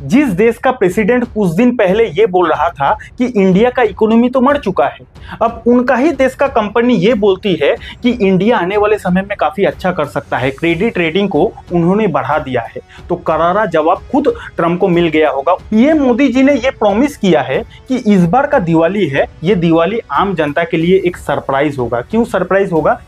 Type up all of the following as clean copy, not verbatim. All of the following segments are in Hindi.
जिस देश का प्रेसिडेंट कुछ दिन पहले ये बोल रहा था कि इंडिया का इकोनॉमी तो मर चुका है, अब उनका ही देश का कंपनी ये बोलती है कि इंडिया आने वाले समय में काफी अच्छा कर सकता है। क्रेडिट रेटिंग को उन्होंने बढ़ा दिया है। तो करारा जवाब खुद ट्रंप को मिल गया होगा। पीएम मोदी जी ने ये प्रॉमिस किया है कि इस बार का दिवाली है, ये दिवाली आम जनता के लिए एक सरप्राइज होगा। क्यों सरप्राइज होगा?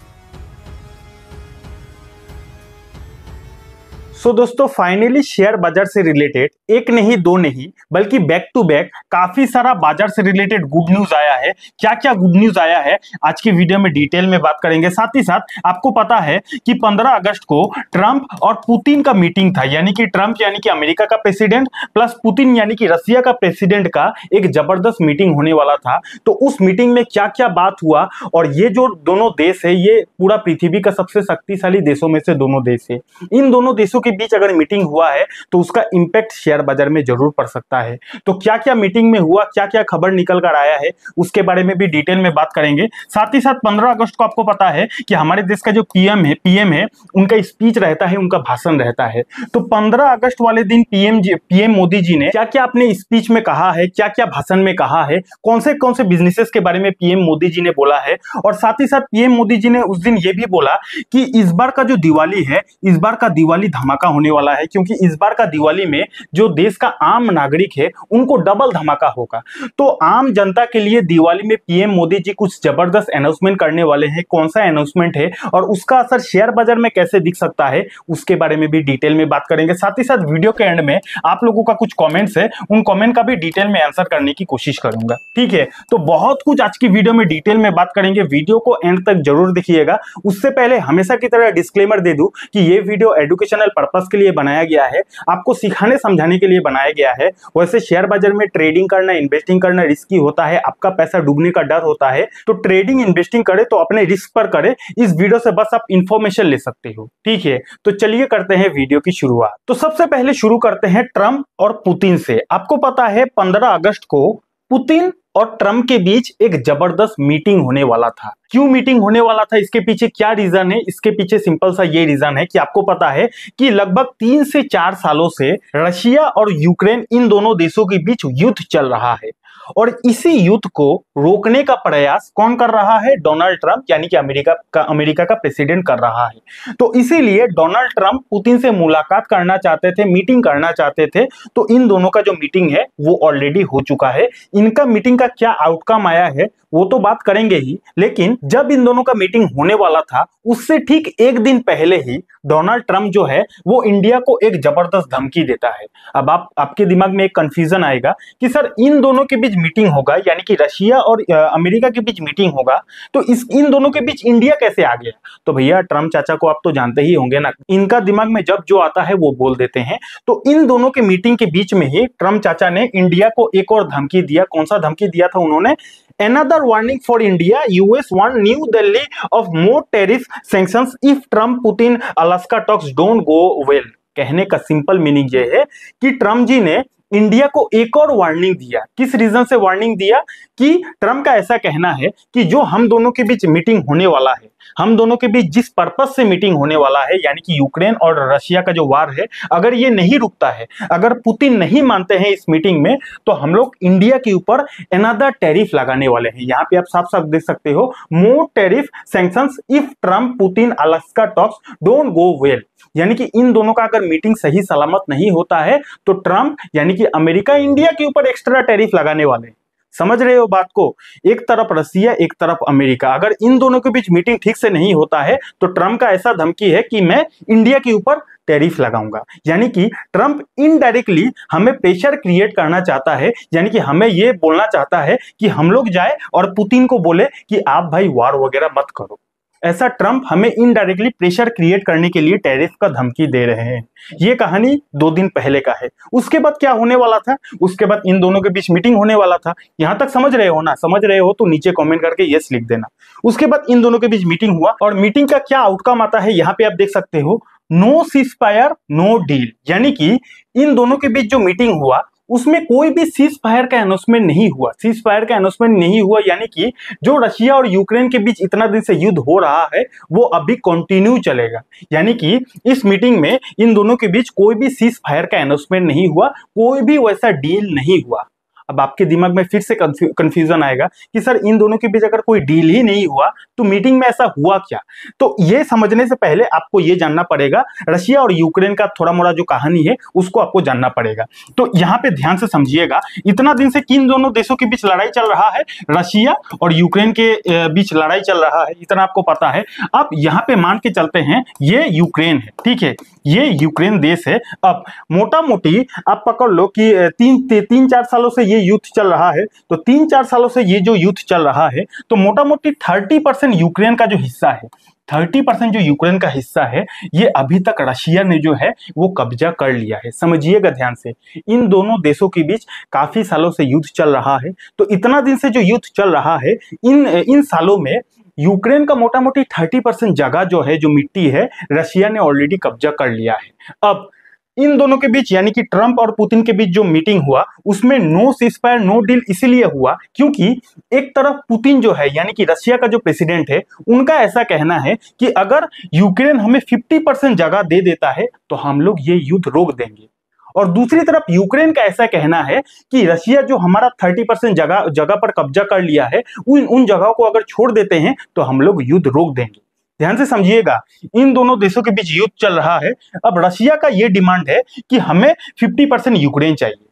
दोस्तों फाइनली शेयर बाजार से रिलेटेड एक नहीं दो नहीं बल्कि बैक टू बैक काफी सारा बाजार से रिलेटेड गुड न्यूज आया है। क्या क्या गुड न्यूज आया है आज की वीडियो में डिटेल में बात करेंगे। साथ ही साथ आपको पता है कि 15 अगस्त को ट्रंप और पुतिन का मीटिंग था, यानी कि ट्रंप यानी कि अमेरिका का प्रेसिडेंट प्लस पुतिन यानी कि रसिया का प्रेसिडेंट का एक जबरदस्त मीटिंग होने वाला था। तो उस मीटिंग में क्या क्या बात हुआ, और ये जो दोनों देश है ये पूरा पृथ्वी का सबसे शक्तिशाली देशों में से दोनों देश है। इन दोनों देशों के बीच अगर मीटिंग हुआ है तो उसका इंपैक्ट शेयर बाजार में जरूर पड़ सकता है। तो क्या क्या मीटिंग में हुआ, क्या क्या खबर निकल कर आया है, उसके बारे में भी डिटेल में बात करेंगे। साथ ही साथ 15 अगस्त को आपको पता है कि हमारे देश का जो पीएम है उनका स्पीच रहता है, उनका भाषण रहता है। तो 15 अगस्त वाले दिन पीएम मोदी जी ने क्या क्या अपने स्पीच में कहा है, क्या क्या भाषण में कहा है, कौन से बिजनेसेस के बारे में पीएम मोदी जी ने बोला है। और साथ ही साथ पीएम मोदी जी ने उस दिन ये भी बोला कि इस बार का जो दिवाली है, इस बार का दिवाली धमाका होने वाला है, क्योंकि इस बार का दिवाली में जो देश का आम नागरिक है उनको डबल धमाका होगा। तो आम जनता के लिए दिवाली में पीएम मोदी जी कुछ जबरदस्त अनाउंसमेंट करने वाले हैं। कौन सा अनाउंसमेंट है और उसका असर शेयर बाजार में कैसे दिख सकता है, उसके बारे में भी डिटेल में बात करेंगे। साथ ही साथ वीडियो के एंड में आप लोगों का कुछ कमेंट्स है, उन कमेंट का भी डिटेल में आंसर करने की कोशिश करूंगा। ठीक है, तो बहुत कुछ आज की वीडियो में डिटेल में बात करेंगे। वीडियो को एंड तक जरूर देखिएगा। उससे पहले हमेशा की तरह डिस्क्लेमर दे दूं कि ये वीडियो एजुकेशनल पर्पस के लिए बनाया गया है, आपको सिखाने समझाने के लिए बनाया गया है। वैसे शेयर बाजार में ट्रेडिंग करना, इन्वेस्टिंग करना रिस्की होता है, आपका पैसा डूबने का डर होता है। तो ट्रेडिंग इन्वेस्टिंग करे तो अपने रिस्क पर करे। इस वीडियो से बस आप इंफॉर्मेशन ले सकते हो। ठीक है, तो चलिए करते हैं वीडियो की शुरुआत। तो सबसे पहले शुरू करते हैं ट्रंप और पुतिन से। आपको पता है 15 अगस्त को पुतिन और ट्रंप के बीच एक जबरदस्त मीटिंग होने वाला था। क्यों मीटिंग होने वाला था, इसके पीछे क्या रीजन है? इसके पीछे सिंपल सा ये रीजन है कि आपको पता है कि लगभग 3 से 4 सालों से रशिया और यूक्रेन इन दोनों देशों के बीच युद्ध चल रहा है, और इसी युद्ध को रोकने का प्रयास कौन कर रहा है? डोनाल्ड ट्रंप यानी कि अमेरिका का प्रेसिडेंट कर रहा है। तो इसीलिए डोनाल्ड ट्रंप पुतिन से मुलाकात करना चाहते थे, मीटिंग करना चाहते थे। तो इन दोनों का जो मीटिंग है वो ऑलरेडी हो चुका है। इनका मीटिंग का क्या आउटकम आया है वो तो बात करेंगे ही, लेकिन जब इन दोनों का मीटिंग होने वाला था उससे ठीक एक दिन पहले ही डोनाल्ड ट्रंप जो है वो इंडिया को एक जबरदस्त धमकी देता है। अब आपके दिमाग में एक कंफ्यूजन आएगा कि सर इन दोनों के बीच मीटिंग होगा, यानी कि रशिया और अमेरिका के बीच मीटिंग होगा, तो इन दोनों के बीच इंडिया कैसे आ गया? तो भैया ट्रंप चाचा को आप तो जानते ही होंगे ना, इनका दिमाग में जब जो आता है वो बोल देते हैं। तो इन दोनों के मीटिंग के बीच में ही ट्रंप चाचा ने इंडिया को एक और धमकी दिया। कौन सा धमकी दिया था उन्होंने? Another warning for India, US warned New Delhi of more tariff sanctions if Trump Putin Alaska talks don't go well। कहने का सिंपल मीनिंग ये है कि ट्रंप जी ने इंडिया को एक और वार्निंग दिया। किस रीजन से वार्निंग दिया? कि ट्रंप का ऐसा कहना है कि जो हम दोनों के बीच मीटिंग होने वाला है, हम दोनों के बीच जिस पर्पस से मीटिंग होने वाला है, यानी कि यूक्रेन और रशिया का जो वार है, अगर ये नहीं रुकता है, अगर पुतिन नहीं मानते हैं इस मीटिंग में, तो हम लोग इंडिया के ऊपर अनदर टैरिफ लगाने वाले हैं। यहाँ पे आप साफ साफ देख सकते हो, more tariff sanctions if Trump Putin Alaska talks don't go well. यानी कि इन दोनों का अगर मीटिंग सही सलामत नहीं होता है तो ट्रंप यानी कि अमेरिका इंडिया के ऊपर एक्स्ट्रा टैरिफ लगाने वाले। समझ रहे हो बात को? एक तरफ रसिया, एक तरफ अमेरिका। अगर इन दोनों के बीच मीटिंग ठीक से नहीं होता है तो ट्रंप का ऐसा धमकी है कि मैं इंडिया के ऊपर टैरिफ लगाऊंगा। यानी कि ट्रंप इनडायरेक्टली हमें प्रेशर क्रिएट करना चाहता है, यानी कि हमें ये बोलना चाहता है कि हम लोग जाए और पुतिन को बोले कि आप भाई वार वगैरह मत करो। ऐसा ट्रंप हमें इनडायरेक्टली प्रेशर क्रिएट करने के लिए टैरिफ का धमकी दे रहे हैं। ये कहानी 2 दिन पहले का है। उसके बाद क्या होने वाला था? उसके बाद इन दोनों के बीच मीटिंग होने वाला था। यहां तक समझ रहे हो ना? समझ रहे हो तो नीचे कमेंट करके यस लिख देना। उसके बाद इन दोनों के बीच मीटिंग हुआ, और मीटिंग का क्या आउटकम आता है यहाँ पे आप देख सकते हो, नो सीजफायर नो डील। यानी कि इन दोनों के बीच जो मीटिंग हुआ उसमें कोई भी सीज फायर का अनाउंसमेंट नहीं हुआ। सीज फायर का अनाउंसमेंट नहीं हुआ यानी कि जो रशिया और यूक्रेन के बीच इतना दिन से युद्ध हो रहा है वो अभी कंटिन्यू चलेगा। यानी कि इस मीटिंग में इन दोनों के बीच कोई भी सीज फायर का अनाउंसमेंट नहीं हुआ, कोई भी वैसा डील नहीं हुआ। अब आपके दिमाग में फिर से कंफ्यूजन आएगा कि सर इन दोनों के बीच अगर कोई डील ही नहीं हुआ तो मीटिंग में ऐसा हुआ क्या। तो ये समझने से पहले आपको ये जानना पड़ेगा, रशिया और यूक्रेन का थोड़ा मोड़ा जो कहानी है उसको आपको जानना पड़ेगा। तो यहाँ पे ध्यान से समझिएगा, इतना दिन से किन दोनों देशों के बीच लड़ाई चल रहा है, रशिया और यूक्रेन के बीच लड़ाई चल रहा है, इतना आपको पता है। अब यहाँ पे मान के चलते हैं ये यूक्रेन है, ठीक है, ये यूक्रेन देश है। अब मोटा मोटी आप पकड़ लो कि तीन चार सालों से ये युद्ध चल रहा है। तो 3-4 सालों से ये जो युद्ध चल रहा है तो मोटा मोटी 30% यूक्रेन का जो हिस्सा है, 30% जो यूक्रेन का हिस्सा है ये अभी तक रशिया ने जो है वो कब्जा कर लिया है। समझिएगा ध्यान से, इन दोनों देशों के बीच काफी सालों से युद्ध चल रहा है। तो इतना दिन से जो युद्ध चल रहा है, इन सालों में यूक्रेन का मोटा मोटी 30% जगह जो है, जो मिट्टी है, रशिया ने ऑलरेडी कब्जा कर लिया है। अब इन दोनों के बीच यानी कि ट्रंप और पुतिन के बीच जो मीटिंग हुआ उसमें नो सीजफायर नो डील इसीलिए हुआ क्योंकि एक तरफ पुतिन जो है यानी कि रशिया का जो प्रेसिडेंट है उनका ऐसा कहना है कि अगर यूक्रेन हमें 50% जगह दे देता है तो हम लोग ये युद्ध रोक देंगे, और दूसरी तरफ यूक्रेन का ऐसा कहना है कि रशिया जो हमारा 30% जगह पर कब्जा कर लिया है उन जगहों को अगर छोड़ देते हैं तो हम लोग युद्ध रोक देंगे। ध्यान से समझिएगा, इन दोनों देशों के बीच युद्ध चल रहा है। अब रशिया का ये डिमांड है कि हमें 50% यूक्रेन चाहिए,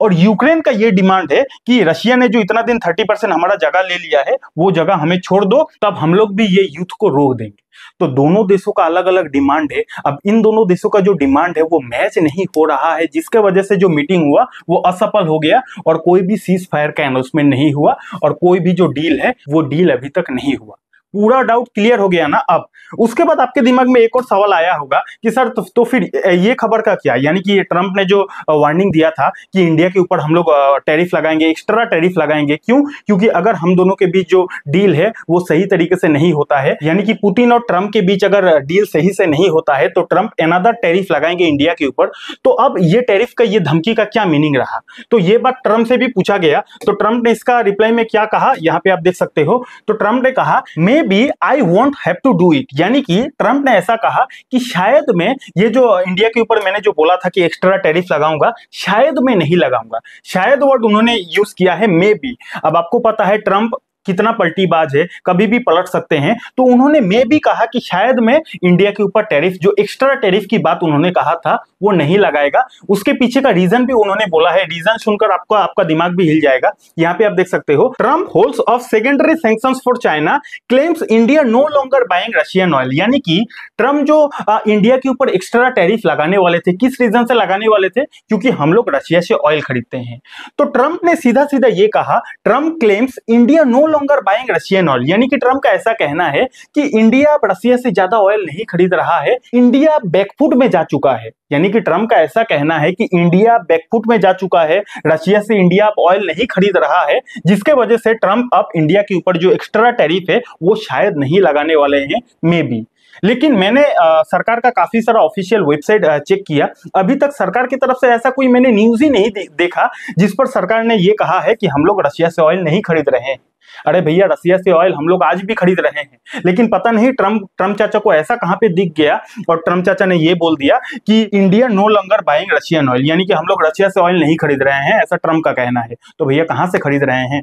और यूक्रेन का ये डिमांड है कि रशिया ने जो इतना दिन 30% हमारा जगह ले लिया है वो जगह हमें छोड़ दो, तब हम लोग भी ये युद्ध को रोक देंगे। तो दोनों देशों का अलग अलग डिमांड है। अब इन दोनों देशों का जो डिमांड है वो मैच नहीं हो रहा है, जिसके वजह से जो मीटिंग हुआ वो असफल हो गया और कोई भी सीज फायर का अनाउंसमेंट नहीं हुआ और कोई भी जो डील है वो डील अभी तक नहीं हुआ। पूरा डाउट क्लियर हो गया ना। अब उसके बाद आपके दिमाग में एक और सवाल आया होगा कि सर तो फिर ये खबर का क्या, यानी कि ट्रंप ने जो वार्निंग दिया था कि इंडिया के ऊपर हम लोग टैरिफ लगाएंगे, एक्स्ट्रा टैरिफ लगाएंगे, क्यों? क्योंकि अगर हम दोनों के बीच जो डील है वो सही तरीके से नहीं होता है, यानी कि पुतिन और ट्रंप के बीच अगर डील सही से नहीं होता है तो ट्रंप अनदर टैरिफ लगाएंगे इंडिया के ऊपर। तो अब ये टैरिफ का, ये धमकी का क्या मीनिंग रहा? तो ये बात ट्रंप से भी पूछा गया। तो ट्रंप ने इसका रिप्लाई में क्या कहा, यहाँ पे आप देख सकते हो। तो ट्रंप ने कहा maybe I won't have to do it, यानी कि ट्रंप ने ऐसा कहा कि शायद मैं ये जो इंडिया के ऊपर मैंने जो बोला था कि एक्स्ट्रा टैरिफ लगाऊंगा, शायद मैं नहीं लगाऊंगा। शायद वर्ड उन्होंने यूज किया है मे बी। अब आपको पता है ट्रंप कितना पलटीबाज है, कभी भी पलट सकते हैं। तो उन्होंने मे भी कहा कि शायद मैं इंडिया के ऊपर टैरिफ, जो एक्स्ट्रा टैरिफ की बात उन्होंने कहा था, वो नहीं लगाएगा। उसके पीछे का रीजन भी उन्होंने बोला है। रीजन सुनकर आपका दिमाग भी हिल जाएगा। यहाँ पे आप देख सकते हो, Trump holds off secondary sanctions for China, claims India no longer buying Russian oil. यानी कि ट्रंप जो इंडिया के ऊपर एक्स्ट्रा टैरिफ लगाने वाले थे, किस रीजन से लगाने वाले थे? क्योंकि हम लोग रशिया से ऑयल खरीदते हैं। तो ट्रंप ने सीधा सीधा ये कहा, Trump claims India no longer buying Russian oil, यानी कि ट्रंप का ऐसा कहना है कि इंडिया रशिया से ज्यादा ऑयल नहीं खरीद रहा है, इंडिया बैकफुट में जा चुका है। यानी कि ट्रंप का ऐसा कहना है कि इंडिया बैकफुट में जा चुका है, रशिया से इंडिया अब ऑयल नहीं खरीद रहा है, जिसके वजह से ट्रंप अब इंडिया के ऊपर जो एक्स्ट्रा टैरिफ है वो शायद नहीं लगाने वाले हैं, मे बी। लेकिन मैंने सरकार का काफी सारा ऑफिशियल वेबसाइट चेक किया, अभी तक सरकार की तरफ से ऐसा कोई मैंने न्यूज ही नहीं देखा जिस पर सरकार ने ये कहा है कि हम लोग रशिया से ऑयल नहीं खरीद रहे हैं। अरे भैया, रशिया से ऑयल हम लोग आज भी खरीद रहे हैं, लेकिन पता नहीं ट्रंप चाचा को ऐसा कहां पे दिख गया और ट्रंप चाचा ने ये बोल दिया कि India no longer buying Russian oil, यानी कि हम लोग रशिया से ऑयल नहीं खरीद रहे हैं, ऐसा ट्रंप का कहना है। तो भैया कहां से खरीद रहे हैं?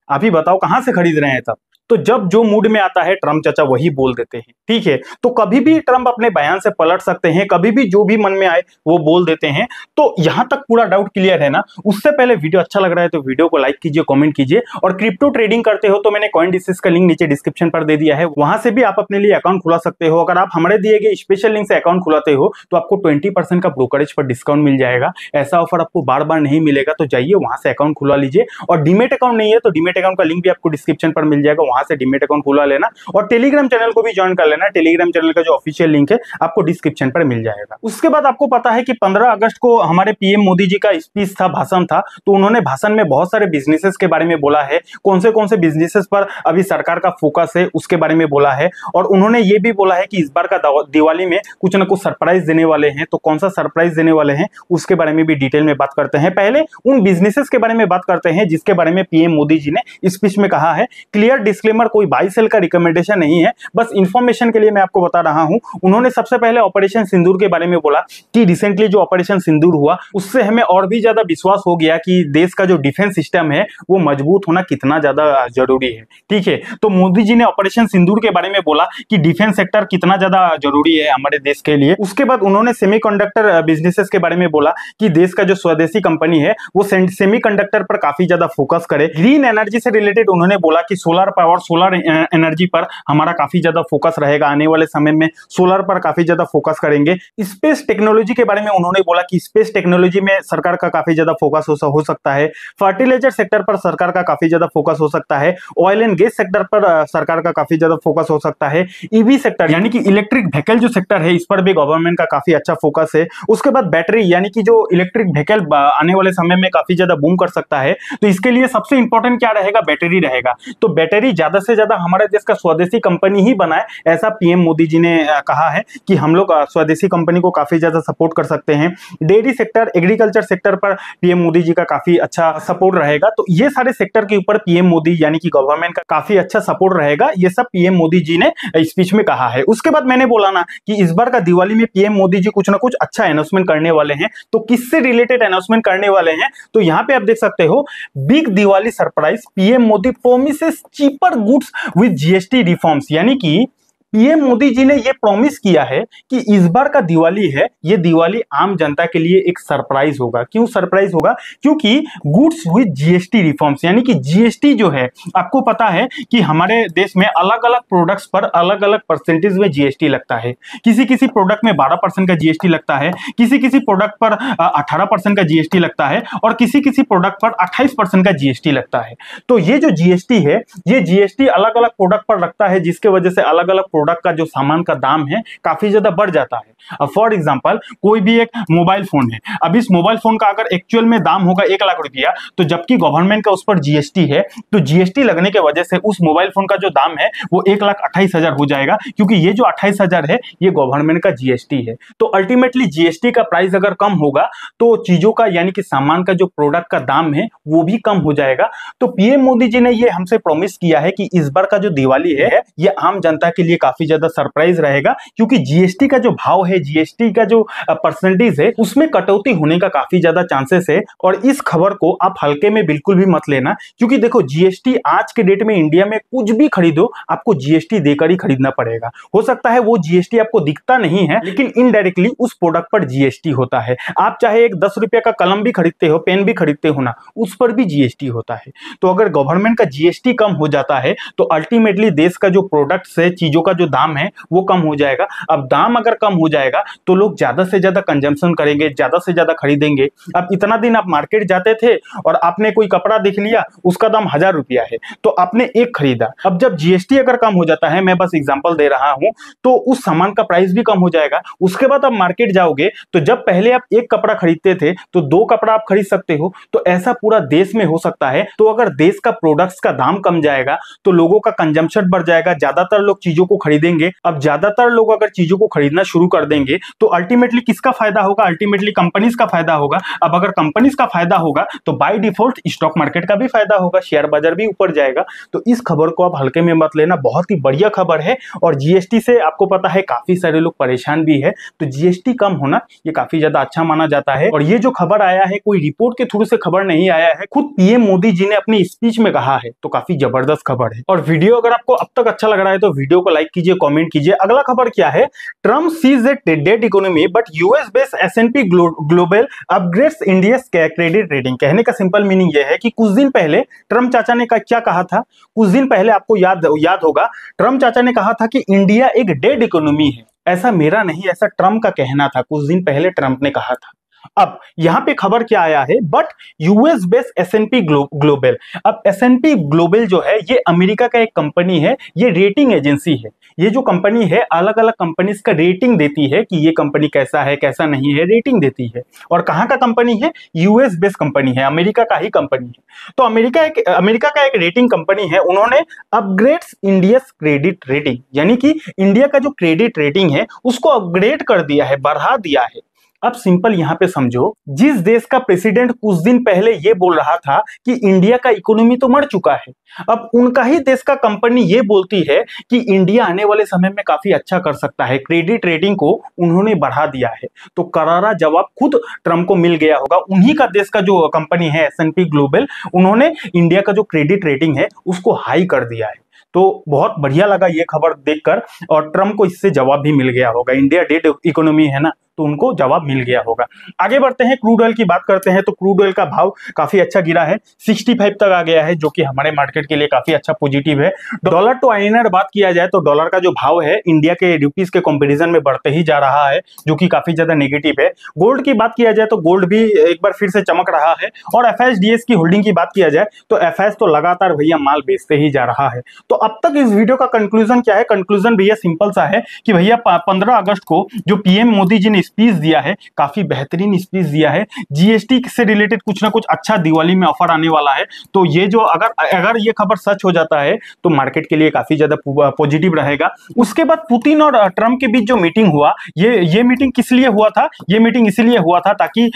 आप ही बताओ, कहां से खरीद रहे हैं? तब तो जब जो मूड में आता है ट्रंप चाचा वही बोल देते हैं, ठीक है। तो कभी भी ट्रंप अपने बयान से पलट सकते हैं, कभी भी जो भी मन में आए वो बोल देते हैं। तो यहां तक पूरा डाउट क्लियर है ना। उससे पहले वीडियो अच्छा लग रहा है तो वीडियो को लाइक कीजिए, कमेंट कीजिए, और क्रिप्टो ट्रेडिंग करते हो तो मैंने CoinDesk का लिंक नीचे डिस्क्रिप्शन पर दे दिया है, वहां से भी आप अपने लिए अकाउंट खुला सकते हो। अगर आप हमारे दिए गए स्पेशल लिंक से अकाउंट खुलाते हो तो आपको 20% का ब्रोकरेज पर डिस्काउंट मिल जाएगा। ऐसा ऑफर आपको बार बार नहीं मिलेगा, तो जाइए वहां से अकाउंट खुला लीजिए। और डीमेट अकाउंट नहीं है तो डीमेट अकाउंट का लिंक भी आपको डिस्क्रिप्शन पर मिल जाएगा, वहां वहां से डीमेट अकाउंट खुला लेना और टेलीग्राम चैनल को भी ज्वाइन कर लेना। टेलीग्राम चैनल का जो ऑफिशियल लिंक है आपको डिस्क्रिप्शन पर मिल जाएगा। उसके बाद आपको पता है कि 15 अगस्त को हमारे पीएम मोदी जी का स्पीच था, भाषण था, तो उन्होंने भाषण में बहुत सारे बिजनेसेस के बारे में बोला है, कौन से बिजनेसेस पर अभी सरकार का फोकस है उसके बारे में बोला है। और उन्होंने ये भी बोला है कि इस बार का दिवाली में कुछ ना कुछ सरप्राइज देने वाले हैं, तो कौन सा सरप्राइज देने वाले हैं उसके बारे में भी डिटेल में बात करते हैं। पहले उन बिजनेसेस के बारे में बात करते हैं जिसके बारे में पीएम मोदी जी ने स्पीच में कहा है। क्लियर डिस्क्लेमर, कोई बाई सेल का रिकमेंडेशन नहीं है, बस इंफॉर्मेशन के लिए मैं आपको बता रहा हूं। उन्होंने सबसे पहले ऑपरेशन सिंदूर के बारे में बोला कि रिसेंटली जो ऑपरेशन सिंदूर हुआ उससे हमें और भी ज्यादा विश्वास हो गया कि देश का जो डिफेंस सिस्टम है वो मजबूत होना कितना ज्यादा जरूरी है। ठीक है, तो मोदी जी ने ऑपरेशन सिंदूर के बारे में बोला कि डिफेंस सेक्टर कितना ज्यादा जरूरी है हमारे देश के लिए। उसके बाद उन्होंने सेमीकंडक्टर बिजनेसेस के बारे में बोला कि देश का जो स्वदेशी कंपनी है वो सेमीकंडक्टर पर काफी ज्यादा फोकस करे। ग्रीन एनर्जी से रिलेटेड उन्होंने बोला कि सोलर पावर, सोलर एनर्जी पर हमारा काफी ज्यादा फोकस रहेगा, आने वाले समय में सोलर पर काफी ज्यादा फोकस करेंगे। स्पेस टेक्नोलॉजी के बारे में उन्होंने बोला कि स्पेस टेक्नोलॉजी में सरकार का काफी ज्यादा फोकस हो सकता है। फर्टिलाइजर सेक्टर पर सरकार का काफी ज्यादा फोकस हो सकता है। ऑयल एंड गैस सेक्टर पर सरकार का काफी ज्यादा फोकस हो सकता है। ईवी सेक्टर यानी कि इलेक्ट्रिक व्हीकल जो सेक्टर है इस पर भी गवर्नमेंट का काफी अच्छा फोकस है। उसके बाद बैटरी यानी कि जो इलेक्ट्रिक व्हीकल आने वाले समय में काफी ज्यादा बूम कर सकता है, तो इसके लिए सबसे इंपॉर्टेंट क्या रहेगा, बैटरी रहेगा। तो बैटरी ज्यादा से ज्यादा हमारे देश का स्वदेशी कंपनी ही बनाए, ऐसा पीएम मोदी जी ने कहा है कि हम लोग स्वदेशी कंपनी को काफी ज्यादा सपोर्ट कर सकते हैं। डेयरी सेक्टर, एग्रीकल्चर सेक्टर पर पीएम मोदी जी का काफी अच्छा सपोर्ट रहेगा। तो ये सारे सेक्टर के ऊपर पीएम मोदी यानी कि गवर्नमेंट का काफी अच्छा सपोर्ट रहेगा, ये सब पीएम मोदी जी ने स्पीच में कहा है। उसके बाद मैंने बोला ना कि इस बार का दिवाली में पीएम मोदी जी कुछ ना कुछ अच्छा अनाउंसमेंट करने वाले हैं। तो किससे रिलेटेड अनाउंसमेंट करने वाले हैं, तो यहां पे आप देख सकते हो, big Diwali surprise, PM Modi promises cheaper goods with GST reforms. यानी कि पीएम मोदी जी ने यह प्रॉमिस किया है कि इस बार का दिवाली है, ये दिवाली आम जनता के लिए एक सरप्राइज होगा। क्यों सरप्राइज होगा? क्योंकि गुड्स विद जीएसटी रिफॉर्म्स, यानी कि जीएसटी जो है, आपको पता है कि हमारे देश में अलग अलग प्रोडक्ट्स पर अलग अलग परसेंटेज में जीएसटी लगता है। किसी किसी प्रोडक्ट में 12% का जीएसटी लगता है, किसी किसी प्रोडक्ट पर 18% का जीएसटी लगता है और किसी किसी प्रोडक्ट पर 28% का जीएसटी लगता है। तो ये जो जीएसटी है, ये जीएसटी अलग अलग प्रोडक्ट पर लगता है, जिसके वजह से अलग अलग प्रोडक्ट का जो सामान का दाम है काफी ज्यादा बढ़ जाता है। अब फॉर एग्जांपल कोई भी एक मोबाइल फोन है, अब इस मोबाइल फोन का अगर एक्चुअल में दाम होगा 1 लाख रुपया, तो जबकि गवर्नमेंट का उस पर जीएसटी है, तो जीएसटी लगने के वजह से उस मोबाइल फोन का जो दाम है वो 1,28,000 हो जाएगा, क्योंकि ये जो 28,000 है ये गवर्नमेंट का जीएसटी है। तो अल्टीमेटली जीएसटी का प्राइस अगर कम होगा तो चीजों का यानी कि सामान का जो प्रोडक्ट का दाम है वो भी कम हो जाएगा। तो पीएम मोदी जी ने ये हमसे प्रॉमिस किया है कि इस बार का जो दिवाली है ये आम जनता के लिए काफी ज्यादा सरप्राइज रहेगा, क्योंकि जीएसटी का जो भाव है, जीएसटी का जो परसेंटेज है, उसमें कटौती होने का काफी ज्यादा चांसेस है। और इस खबर को आप हल्के में बिल्कुल भी मत लेना, क्योंकि देखो जीएसटी आज के डेट में इंडिया में कुछ भी खरीदो आपको जीएसटी देकर ही खरीदना पड़ेगा। हो सकता है वो जीएसटी आपको दिखता नहीं है, लेकिन इनडायरेक्टली उस प्रोडक्ट पर जीएसटी होता है। आप चाहे एक 10 रुपए का कलम भी खरीदते हो, पेन भी खरीदते हो ना, उस पर भी जीएसटी होता है। तो अगर गवर्नमेंट का जीएसटी कम हो जाता है तो अल्टीमेटली देश का जो प्रोडक्ट्स है, चीजों का जो दाम है वो कम हो जाएगा। अब दाम अगर कम हो जाएगा तो लोग ज्यादा से ज्यादा कंजम्पशन करेंगे, ज्यादा से ज्यादा खरीदेंगे। अब इतना दिन आप मार्केट जाते थे और आपने कोई कपड़ा देख लिया, उसका दाम 1000 रुपया है, तो आपने एक खरीदा। अब जब जीएसटी अगर कम हो जाता है, मैं बस एग्जांपल दे रहा हूं, तो उस सामान का प्राइस भी कम हो जाएगा। उसके बाद आप मार्केट जाओगे तो जब पहले आप एक कपड़ा खरीदते थे तो 2 कपड़ा आप खरीद सकते हो। तो ऐसा पूरा देश में हो सकता है। तो अगर देश का प्रोडक्ट्स का दाम कम जाएगा तो लोगों का कंजम्पशन बढ़ जाएगा, ज्यादातर लोग चीजों को खरीदेंगे। अब ज्यादातर लोग अगर चीजों को खरीदना शुरू कर देंगे तो अल्टीमेटली किसका फायदा होगा? अल्टीमेटली कंपनीज का फायदा होगा। अब अगर कंपनीज का फायदा होगा तो बाय डिफॉल्ट स्टॉक मार्केट का भी फायदा होगा, शेयर बाजार भी ऊपर जाएगा। तो इस खबर को आप हल्के में मत लेना, बहुत ही बढ़िया खबर है। और जीएसटी से आपको पता है काफी सारे लोग परेशान भी है, तो जीएसटी कम होना ये काफी ज्यादा अच्छा माना जाता है। और ये जो खबर आया है कोई रिपोर्ट के थ्रू से खबर नहीं आया है, खुद पीएम मोदी जी ने अपनी स्पीच में कहा है, तो काफी जबरदस्त खबर है। और वीडियो अगर आपको अब तक अच्छा लग रहा है तो वीडियो को लाइक कीजिए, कमेंट कीजिए। अगला खबर क्या है? Trump says a dead economy but US based S and P global upgrades India's credit rating. कहने का सिंपल मीनिंग यह है कि कुछ दिन पहले ट्रम्प चाचा ने क्या कहा था? कुछ दिन पहले आपको याद होगा, ट्रम्प चाचा ने कहा था कि इंडिया एक डेड इकोनॉमी है। ऐसा मेरा नहीं, ऐसा ट्रम्प का कहना था, कुछ दिन पहले ट्रम्प ने कहा था। अब यहां पे खबर क्या आया है, but US based S and P global. अब एसएनपी ग्लोबल जो है ये अमेरिका का एक कंपनी है, ये रेटिंग एजेंसी है। ये जो कंपनी है अलग अलग कंपनीज का रेटिंग देती है कि ये कंपनी कैसा है कैसा नहीं है, रेटिंग देती है। और कहां का कंपनी है, यूएस बेस्ड कंपनी है, अमेरिका का ही कंपनी है। तो अमेरिका का एक रेटिंग कंपनी है, उन्होंने अपग्रेड्स इंडिया क्रेडिट रेटिंग, यानी कि इंडिया का जो क्रेडिट रेटिंग है उसको अपग्रेड कर दिया है, बढ़ा दिया है। अब सिंपल यहां पे समझो, जिस देश का प्रेसिडेंट कुछ दिन पहले ये बोल रहा था कि इंडिया का इकोनॉमी तो मर चुका है, अब उनका ही देश का कंपनी ये बोलती है कि इंडिया आने वाले समय में काफी अच्छा कर सकता है, क्रेडिट रेटिंग को उन्होंने बढ़ा दिया है। तो करारा जवाब खुद ट्रंप को मिल गया होगा। उन्हीं का देश का जो कंपनी है एसएनपी ग्लोबल, उन्होंने इंडिया का जो क्रेडिट रेटिंग है उसको हाई कर दिया है। तो बहुत बढ़िया लगा ये खबर देखकर, और ट्रंप को इससे जवाब भी मिल गया होगा। इंडिया डेड इकोनॉमी है ना, तो उनको जवाब मिल गया होगा। आगे बढ़ते हैं, क्रूड ऑयल की बात करते हैं। तो क्रूड ऑयल का भाव काफी अच्छा गिरा है, 65 तक आ गया है, जो कि हमारे मार्केट के लिए काफी अच्छा पॉजिटिव है। डॉलर टू आईएनआर बात किया जाए तो डॉलर का जो भाव है इंडिया के रुपीस के कंपैरिजन में बढ़ते ही जा रहा है, जो कि काफी ज्यादा नेगेटिव है। गोल्ड की बात किया जाए तो गोल्ड भी एक बार फिर से चमक रहा है। और एफएसडीएस की होल्डिंग की बात किया जाए तो एफएस तो लगातार भैया माल बेचते ही जा रहा है। तो अब तक इस वीडियो का कंक्लूजन क्या है, कंक्लूजन भैया सिंपल सा है कि भैया 15 अगस्त को जो पीएम मोदी जी ने स्पीच दिया है, काफी बेहतरीन स्पीच दिया है। जीएसटी से रिलेटेड कुछ ना कुछ अच्छा दिवाली में ऑफर आने वाला है। तो ये जो अगर ये खबर सच हो जाता है तो मार्केट के लिए काफी ज्यादा पॉजिटिव रहेगा। उसके बाद पुतिन और ट्रंप के बीच जो मीटिंग हुआ, ये मीटिंग किस लिए हुआ था, ये मीटिंग इसीलिए हुआ था ताकि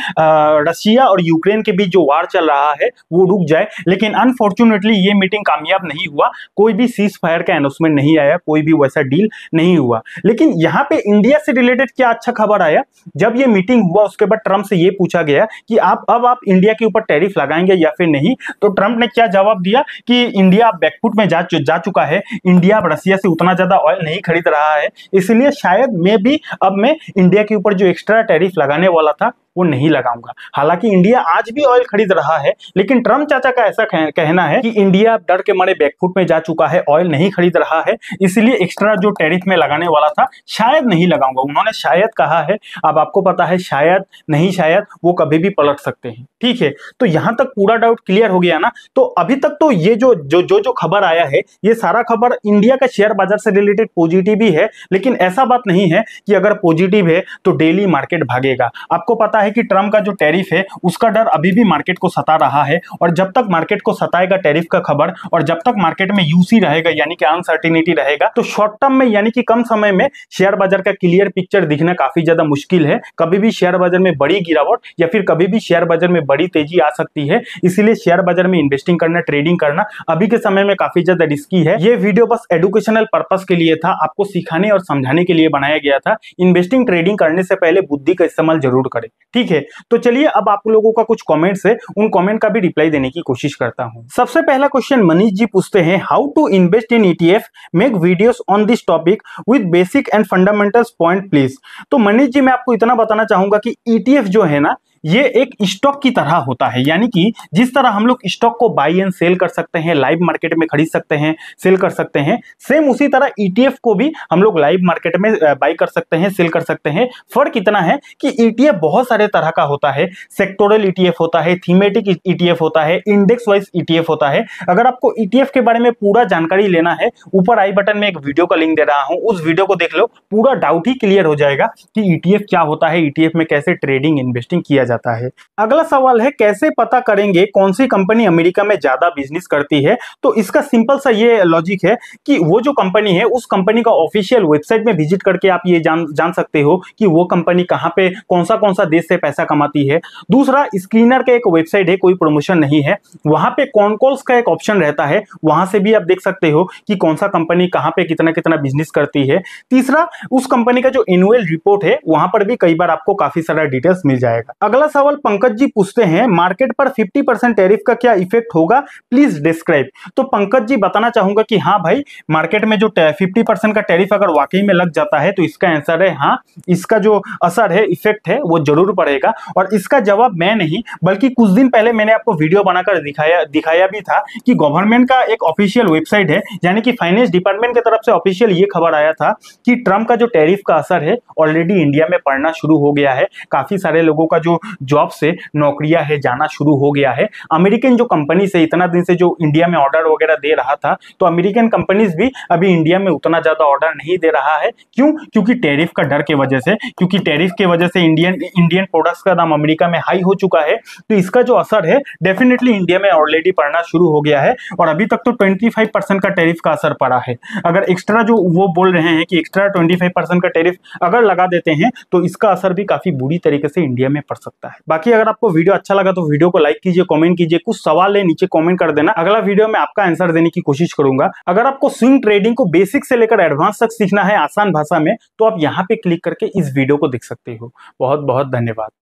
रशिया और यूक्रेन के बीच जो वार चल रहा है वो रुक जाए। लेकिन अनफॉर्चुनेटली ये मीटिंग कामयाब नहीं हुआ, कोई भी सीज फायर का अनाउंसमेंट नहीं आया, कोई भी वैसा डील नहीं हुआ। लेकिन यहाँ पे इंडिया से रिलेटेड क्या अच्छा खबर आया, जब ये मीटिंग हुआ उसके बाद ट्रंप से ये पूछा गया कि आप इंडिया के ऊपर टैरिफ लगाएंगे या फिर नहीं। तो ट्रंप ने क्या जवाब दिया कि इंडिया बैकफुट में जा चुका है, इंडिया रशिया से उतना ज्यादा ऑयल नहीं खरीद रहा है, इसलिए शायद मैं इंडिया के ऊपर जो एक्स्ट्रा टैरिफ लगाने वाला था वो नहीं लगाऊंगा। हालांकि इंडिया आज भी ऑयल खरीद रहा है, लेकिन ट्रंप चाचा का ऐसा कहना है कि इंडिया डर के मारे बैकफुट में जा चुका है, ऑयल नहीं खरीद रहा है, इसलिए एक्स्ट्रा जो टैरिफ में लगाने वाला था शायद नहीं लगाऊंगा। उन्होंने शायद कहा है, अब आपको पता है शायद नहीं शायद वो कभी भी पलट सकते हैं। ठीक है, तो यहां तक पूरा डाउट क्लियर हो गया ना। तो अभी तक तो ये जो खबर आया है, ये सारा खबर इंडिया का शेयर बाजार से रिलेटेड पॉजिटिव ही है। लेकिन ऐसा बात नहीं है कि अगर पॉजिटिव है तो डेली मार्केट भागेगा। आपको पता है कि ट्रंप का जो टैरिफ है उसका डर अभी भी मार्केट को सता रहा है, और जब तक मार्केट को सताएगा टैरिफ का खबर, और जब तक मार्केट में यूसी रहेगा यानी कि अनसर्टेनिटी रहेगा, तो शॉर्ट टर्म में यानी कि कम समय में शेयर बाजार का क्लियर पिक्चर दिखना काफी ज्यादा मुश्किल है। कभी भी शेयर बाजार में बड़ी गिरावट या फिर कभी भी शेयर बाजार में बड़ी तेजी आ सकती है। इसीलिए शेयर बाजार में इन्वेस्टिंग करना, ट्रेडिंग करना अभी के समय में काफी ज्यादा रिस्की है। ये वीडियो बस एडुकेशनल पर्पस के लिए था, आपको सिखाने और समझाने के लिए बनाया गया था। इन्वेस्टिंग ट्रेडिंग करने से पहले बुद्धि का इस्तेमाल जरूर करें। ठीक है, तो चलिए अब आप लोगों का कुछ कमेंट्स है, उन कमेंट का भी रिप्लाई देने की कोशिश करता हूं। सबसे पहला क्वेश्चन मनीष जी पूछते हैं, how to invest in ETF, make videos on this topic with basic and fundamentals point please. तो मनीष जी मैं आपको इतना बताना चाहूंगा कि ईटीएफ जो है ना, ये एक स्टॉक की तरह होता है। यानी कि जिस तरह हम लोग स्टॉक को बाई एंड सेल कर सकते हैं, लाइव मार्केट में खरीद सकते हैं, सेल कर सकते हैं, सेम उसी तरह ईटीएफ को भी हम लोग लाइव मार्केट में बाई कर सकते हैं, सेल कर सकते हैं। फर्क इतना है कि ईटीएफ बहुत सारे तरह का होता है। सेक्टोरल ईटीएफ होता है, थीमेटिक ईटीएफ होता है, इंडेक्स वाइज ईटीएफ होता है। अगर आपको ईटीएफ के बारे में पूरा जानकारी लेना है, ऊपर आई बटन में एक वीडियो का लिंक दे रहा हूं, उस वीडियो को देख लो, पूरा डाउट ही क्लियर हो जाएगा कि ईटीएफ क्या होता है, ईटीएफ में कैसे ट्रेडिंग इन्वेस्टिंग किया जाता है। अगला सवाल है, कैसे पता करेंगे कौन सी कंपनी अमेरिका में ज्यादा बिजनेस करती है। तो इसका सिंपल सा ये लॉजिक है कि वो जो कंपनी है उस कंपनी का ऑफिशियल वेबसाइट में विजिट करके आप ये जान सकते हो कि वो कंपनी कहां पे कौन सा देश से पैसा कमाती है। दूसरा, स्क्रीनर का एक वेबसाइट है, कोई प्रमोशन नहीं है, वहां पे कॉन्कॉल्स का एक ऑप्शन रहता है, वहां से भी आप देख सकते हो कि कौन सा कंपनी कहां पे कितना कितना बिजनेस करती है। तीसरा, उस कंपनी का जो एनुअल रिपोर्ट है वहां पर भी कई बार आपको काफी सारा डिटेल्स मिल जाएगा। अगला सवाल पंकज जी पूछते हैं, मार्केट पर 50% टैरिफ का क्या इफेक्ट होगा, प्लीज डिस्क्राइब। तो पंकज जी बताना चाहूंगा कि हाँ भाई, मार्केट में जो 50% का टैरिफ अगर वाकई में लग जाता है तो इसका आंसर है हाँ, इसका जो असर है, इफेक्ट है, वो जरूर पड़ेगा। और इसका जवाब मैं नहीं बल्कि कुछ दिन पहले मैंने आपको वीडियो बनाकर दिखाया भी था कि गवर्नमेंट का एक ऑफिशियल वेबसाइट है, यानी कि फाइनेंस डिपार्टमेंट की तरफ से ऑफिशियल ये खबर आया था कि ट्रंप का जो टैरिफ का असर है ऑलरेडी इंडिया में पड़ना शुरू हो गया है। काफी सारे लोगों का जो जॉब से नौकरियां है जाना शुरू हो गया है। अमेरिकन जो कंपनी से इतना दिन से जो इंडिया में ऑर्डर वगैरह दे रहा था, तो अमेरिकन कंपनीज भी अभी इंडिया में उतना ज्यादा ऑर्डर नहीं दे रहा है। क्यों? क्योंकि टैरिफ का डर के वजह से, क्योंकि टैरिफ के वजह से इंडियन प्रोडक्ट्स का दाम अमेरिका में हाई हो चुका है। तो इसका जो असर है डेफिनेटली इंडिया में ऑलरेडी पड़ना शुरू हो गया है, और अभी तक तो 25% का टैरिफ का असर पड़ा है। अगर एक्स्ट्रा जो वो बोल रहे हैं कि एक्स्ट्रा 25% का टैरिफ अगर लगा देते हैं तो इसका असर भी काफी बुरी तरीके से इंडिया में पड़ सकता है। बाकी अगर आपको वीडियो अच्छा लगा तो वीडियो को लाइक कीजिए, कमेंट कीजिए, कुछ सवाल है नीचे कमेंट कर देना, अगला वीडियो में आपका आंसर देने की कोशिश करूंगा। अगर आपको स्विंग ट्रेडिंग को बेसिक से लेकर एडवांस तक सीखना है आसान भाषा में, तो आप यहाँ पे क्लिक करके इस वीडियो को देख सकते हो। बहुत बहुत धन्यवाद।